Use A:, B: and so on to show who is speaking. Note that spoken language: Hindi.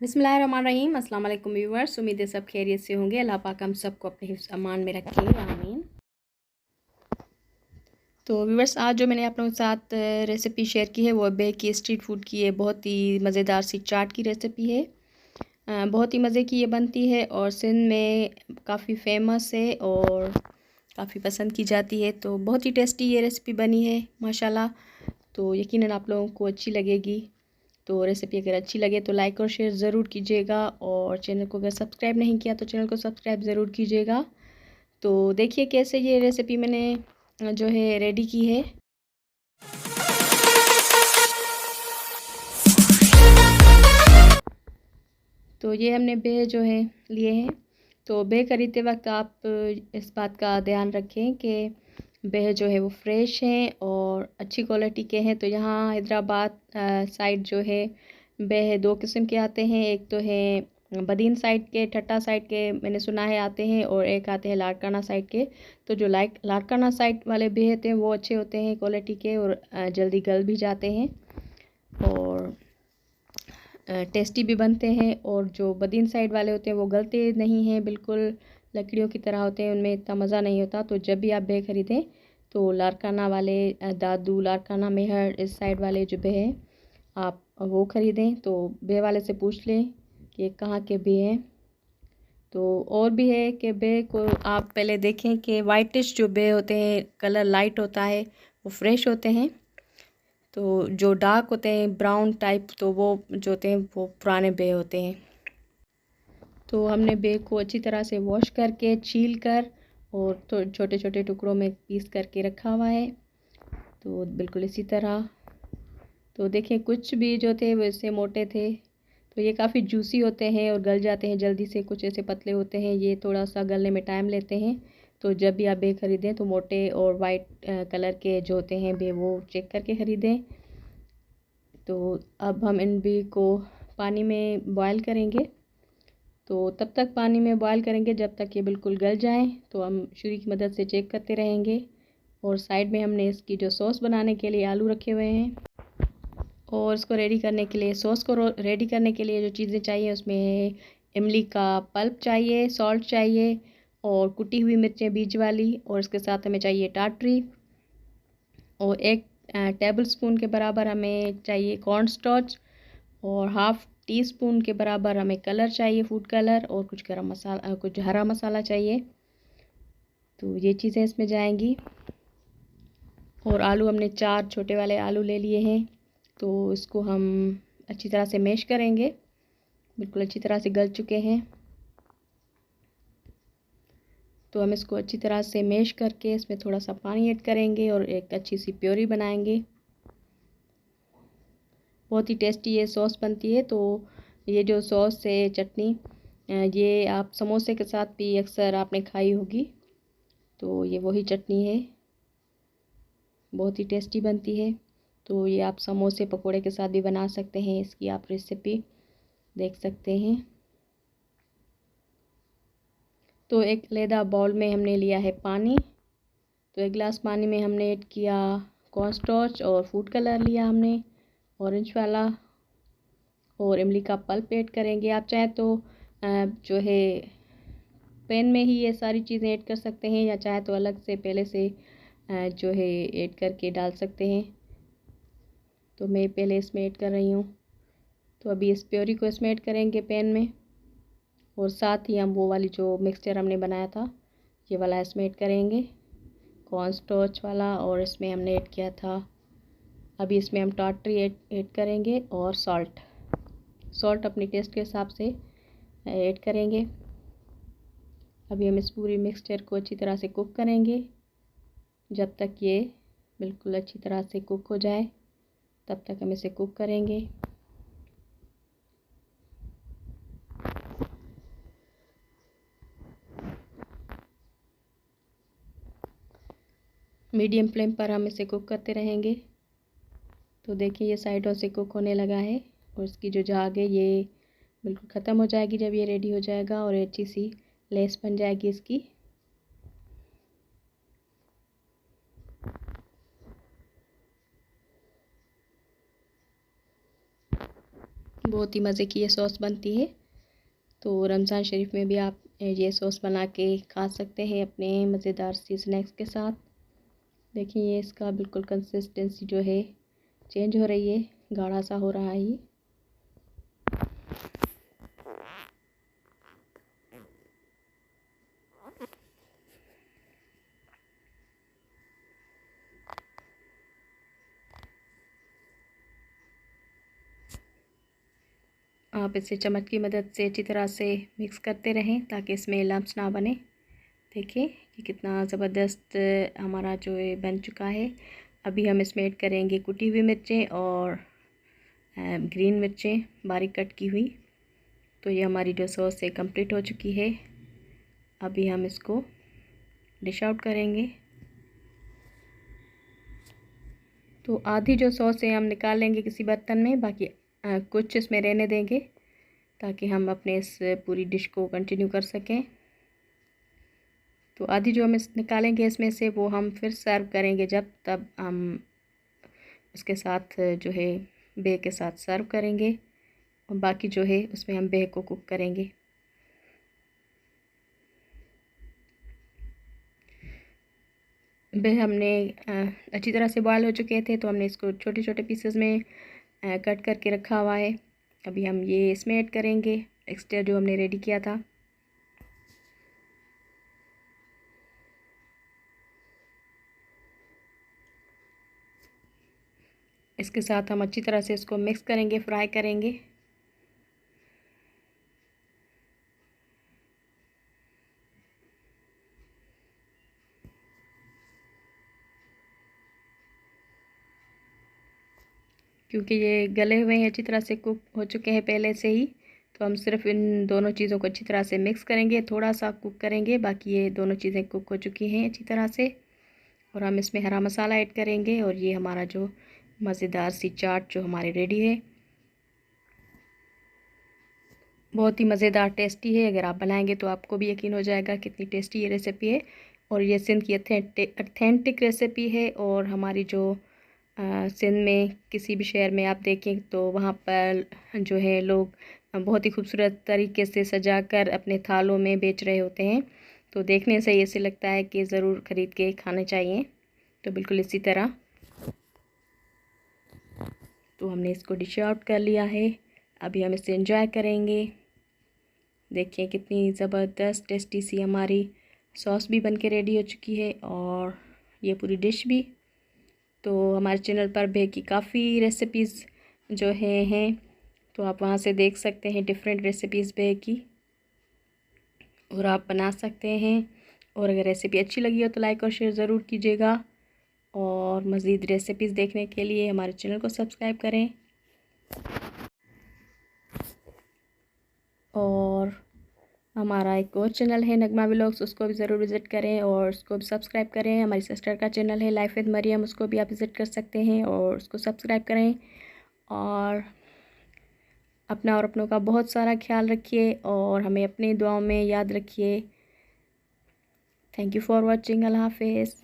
A: बिस्मिल्लाहिर्रहमानिर्रहीम। अस्सलाम वालेकुम व्यूअर्स, उम्मीद है सब खैरियत से होंगे। अल्लाह पाक हम सबको अपने हिफ्ज़ अमान में रखे, आमीन। तो व्यूअर्स, आज जो मैंने आप लोगों के साथ रेसिपी शेयर की है वो बे की स्ट्रीट फूड की है। बहुत ही मज़ेदार सी चाट की रेसिपी है। बहुत ही मज़े की ये बनती है और सिंध में काफ़ी फेमस है और काफ़ी पसंद की जाती है। तो बहुत ही टेस्टी ये रेसिपी बनी है माशाल्लाह। तो यकीनन आप लोगों को अच्छी लगेगी। तो रेसिपी अगर अच्छी लगे तो लाइक और शेयर ज़रूर कीजिएगा और चैनल को अगर सब्सक्राइब नहीं किया तो चैनल को सब्सक्राइब ज़रूर कीजिएगा। तो देखिए कैसे ये रेसिपी मैंने जो है रेडी की है। तो ये हमने बे जो है लिए हैं। तो बे खरीदते वक्त आप इस बात का ध्यान रखें कि बे जो है वो फ्रेश हैं और अच्छी क्वालिटी के हैं। तो यहाँ हैदराबाद साइड जो है बे दो किस्म के आते हैं। एक तो है बदीन साइड के, ठट्टा साइड के मैंने सुना है आते हैं, और एक आते हैं लाड़काना साइड के। तो जो लाड़काना साइड वाले बे होते हैं वो अच्छे होते हैं क्वालिटी के और जल्दी गल भी जाते हैं और टेस्टी भी बनते हैं। और जो बदीन साइड वाले होते हैं वो गलते नहीं हैं, बिल्कुल लकड़ियों की तरह होते हैं, उनमें इतना मज़ा नहीं होता। तो जब भी आप बे ख़रीदें तो लाड़काना वाले, दादू, लाड़काना, मेहर, इस साइड वाले जो बे हैं आप वो ख़रीदें। तो बे वाले से पूछ लें कि कहाँ के बे हैं। तो और भी है कि बे को आप पहले देखें कि वाइटिश जो बे होते हैं, कलर लाइट होता है, वो फ्रेश होते हैं। तो जो डार्क होते हैं ब्राउन टाइप, तो वो जो होते हैं वो पुराने बे होते हैं। तो हमने बे को अच्छी तरह से वॉश करके, छील कर और तो छोटे छोटे टुकड़ों में पीस करके रखा हुआ है। तो बिल्कुल इसी तरह। तो देखें कुछ भी जो थे वो इससे मोटे थे, तो ये काफ़ी जूसी होते हैं और गल जाते हैं जल्दी से। कुछ ऐसे पतले होते हैं, ये थोड़ा सा गलने में टाइम लेते हैं। तो जब भी आप बे ख़रीदें तो मोटे और वाइट कलर के जो होते हैं बे वो चेक करके ख़रीदें। तो अब हम इन बे को पानी में बॉयल करेंगे। तो तब तक पानी में बॉयल करेंगे जब तक ये बिल्कुल गल जाएं। तो हम छुरी की मदद से चेक करते रहेंगे। और साइड में हमने इसकी जो सॉस बनाने के लिए आलू रखे हुए हैं, और इसको रेडी करने के लिए, सॉस को रेडी करने के लिए जो चीज़ें चाहिए उसमें इमली का पल्प चाहिए, सॉल्ट चाहिए और कुटी हुई मिर्चें बीज वाली, और इसके साथ हमें चाहिए टाटरी, और एक टेबल स्पून के बराबर हमें चाहिए कॉर्न स्टार्च, और हाफ़ टी स्पून के बराबर हमें कलर चाहिए, फूड कलर, और कुछ गरम मसाला, कुछ हरा मसाला चाहिए। तो ये चीज़ें इसमें जाएंगी। और आलू हमने 4 छोटे वाले आलू ले लिए हैं। तो इसको हम अच्छी तरह से मैश करेंगे। बिल्कुल अच्छी तरह से गल चुके हैं। तो हम इसको अच्छी तरह से मैश करके इसमें थोड़ा सा पानी ऐड करेंगे और एक अच्छी सी प्योरी बनाएंगे। बहुत ही टेस्टी ये सॉस बनती है। तो ये जो सॉस है, चटनी, ये आप समोसे के साथ भी अक्सर आपने खाई होगी। तो ये वही चटनी है, बहुत ही टेस्टी बनती है। तो ये आप समोसे पकोड़े के साथ भी बना सकते हैं। इसकी आप रेसिपी देख सकते हैं। तो एक अलहदा बाउल में हमने लिया है पानी। तो एक गिलास पानी में हमने ऐड किया कॉर्न स्टार्च और फूड कलर लिया हमने, ऑरेंज वाला, और इमली का पल्प ऐड करेंगे। आप चाहें तो जो है पैन में ही ये सारी चीज़ें ऐड कर सकते हैं, या चाहे तो अलग से पहले से जो है ऐड करके डाल सकते हैं। तो मैं पहले इसमें ऐड कर रही हूँ। तो अभी इस प्योरी को इसमें ऐड करेंगे पैन में, और साथ ही हम वो वाली जो मिक्सचर हमने बनाया था ये वाला इसमें ऐड करेंगे, कॉर्न स्टार्च वाला, और इसमें हमने ऐड किया था, अभी इसमें हम टाटरी ऐड करेंगे, और सॉल्ट अपने टेस्ट के हिसाब से ऐड करेंगे। अभी हम इस पूरी मिक्सचर को अच्छी तरह से कुक करेंगे। जब तक ये बिल्कुल अच्छी तरह से कुक हो जाए तब तक हम इसे कुक करेंगे। मीडियम फ्लेम पर हम इसे कुक करते रहेंगे। तो देखिए ये साइडों से कुक होने लगा है, और इसकी जो झाग है ये बिल्कुल ख़त्म हो जाएगी जब ये रेडी हो जाएगा, और अच्छी सी लेस बन जाएगी इसकी। बहुत ही मज़े की ये सॉस बनती है। तो रमज़ान शरीफ में भी आप ये सॉस बना के खा सकते हैं अपने मज़ेदार सी स्नैक्स के साथ। देखिए ये इसका बिल्कुल कंसिस्टेंसी जो है चेंज हो रही है, गाढ़ा सा हो रहा है ये। आप इसे चम्मच की मदद से अच्छी तरह से मिक्स करते रहें ताकि इसमें लम्स ना बने। देखिए कि कितना ज़बरदस्त हमारा जो है बन चुका है। अभी हम इसमें ऐड करेंगे कुटी हुई मिर्चें और ग्रीन मिर्चें बारीक कट की हुई। तो ये हमारी जो सॉस है कंप्लीट हो चुकी है। अभी हम इसको डिश आउट करेंगे। तो आधी जो सॉस है हम निकाल लेंगे किसी बर्तन में, बाकी कुछ इसमें रहने देंगे ताकि हम अपने इस पूरी डिश को कंटिन्यू कर सकें। तो आधी जो हम निकालेंगे इसमें से वो हम फिर सर्व करेंगे जब तब हम उसके साथ जो है बे के साथ सर्व करेंगे, और बाकी जो है उसमें हम बे को कुक करेंगे। बे हमने अच्छी तरह से बॉयल हो चुके थे, तो हमने इसको छोटे छोटे पीसेस में कट करके रखा हुआ है। अभी हम ये इसमें ऐड करेंगे एक्स्ट्रा जो हमने रेडी किया था। इसके साथ हम अच्छी तरह से इसको मिक्स करेंगे, फ्राई करेंगे। क्योंकि ये गले हुए हैं, अच्छी तरह से कुक हो चुके हैं पहले से ही, तो हम सिर्फ इन दोनों चीज़ों को अच्छी तरह से मिक्स करेंगे, थोड़ा सा कुक करेंगे। बाकी ये दोनों चीज़ें कुक हो चुकी हैं अच्छी तरह से। और हम इसमें हरा मसाला ऐड करेंगे, और ये हमारा जो मज़ेदार सी चाट जो हमारी रेडी है। बहुत ही मज़ेदार टेस्टी है। अगर आप बनाएंगे तो आपको भी यकीन हो जाएगा कितनी टेस्टी ये रेसिपी है। और ये सिंध की अथेंटिक रेसिपी है। और हमारी जो सिंध में किसी भी शहर में आप देखें तो वहाँ पर जो है लोग बहुत ही खूबसूरत तरीके से सजाकर अपने थालों में बेच रहे होते हैं। तो देखने से ऐसे लगता है कि ज़रूर ख़रीद के खाने चाहिए। तो बिल्कुल इसी तरह तो हमने इसको डिश आउट कर लिया है। अभी हम इसे एंजॉय करेंगे। देखिए कितनी ज़बरदस्त टेस्टी सी हमारी सॉस भी बन के रेडी हो चुकी है, और ये पूरी डिश भी। तो हमारे चैनल पर बे की काफ़ी रेसिपीज़ जो हैं तो आप वहाँ से देख सकते हैं डिफरेंट रेसिपीज़ बे की, और आप बना सकते हैं। और अगर रेसिपी अच्छी लगी हो तो लाइक और शेयर ज़रूर कीजिएगा। और मज़ीद रेसिपीज़ देखने के लिए हमारे चैनल को सब्सक्राइब करें। और हमारा एक और चैनल है नगमा व्लॉग्स, उसको भी ज़रूर विज़िट करें और उसको भी सब्सक्राइब करें। हमारी सिस्टर का चैनल है लाइफ विद मरियम, उसको भी आप विज़िट कर सकते हैं और उसको सब्सक्राइब करें। और अपना और अपनों का बहुत सारा ख्याल रखिए, और हमें अपनी दुआओं में याद रखिए। Thank you for watching. Allah हाफिज़।